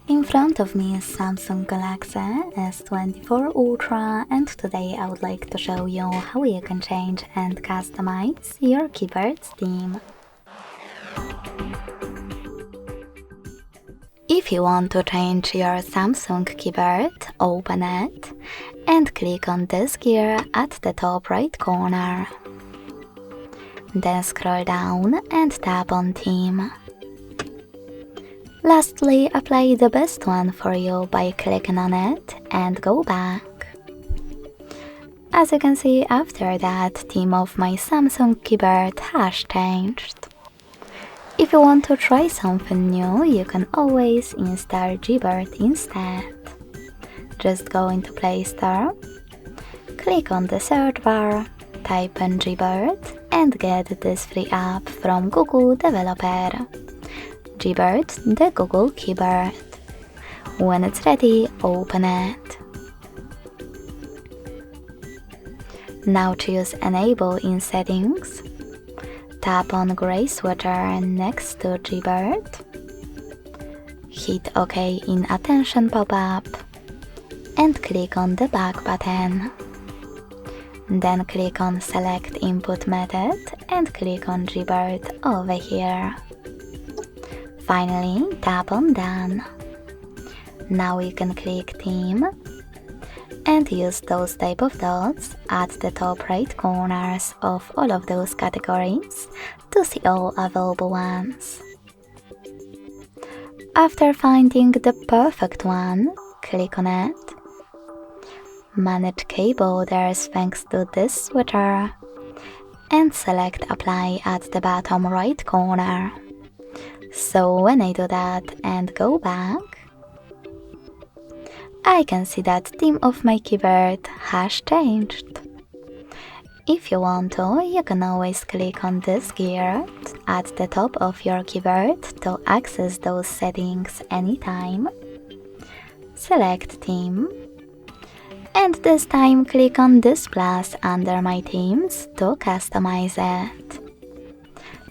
In front of me is Samsung Galaxy S24 Ultra, and today I would like to show you how you can change and customize your keyboard's theme. If you want to change your Samsung keyboard, open it and click on this gear at the top right corner. Then scroll down and tap on Theme. Lastly, apply the best one for you by clicking on it and go back. As you can see, after that, theme of my Samsung keyboard has changed. If you want to try something new, you can always install Gbird instead. Just go into Play Store, click on the search bar, type in Gbird and get this free app from Google developer. Gbird, the Google keyboard. When it's ready, open it. Now choose Enable in Settings. Tap on gray switcher next to Gbird. Hit OK in Attention pop-up and click on the back button. Then click on Select Input Method and click on Gbird over here. Finally, tap on Done. Now you can click Theme and use those type of dots at the top right corners of all of those categories to see all available ones. After finding the perfect one, click on it. Manage key borders thanks to this switcher and select Apply at the bottom right corner. So when I do that and go back, I can see that theme of my keyboard has changed. If you want to, you can always click on this gear at the top of your keyboard to access those settings anytime. Select Theme, and this time click on this plus under My Themes to customize it.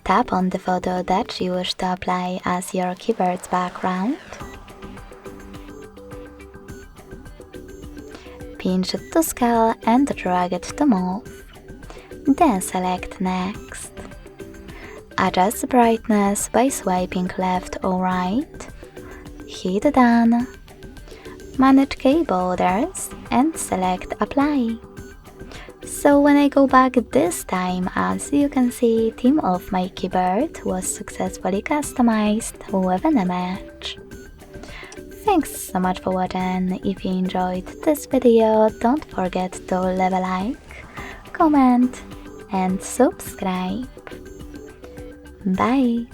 Tap on the photo that you wish to apply as your keyboard's background. Pinch it to scale and drag it to move. Then select Next. Adjust the brightness by swiping left or right. Hit Done. Manage key borders and select Apply. So when I go back this time, as you can see, theme of my keyboard was successfully customized with an image. Thanks so much for watching. If you enjoyed this video, don't forget to leave a like, comment and subscribe. Bye!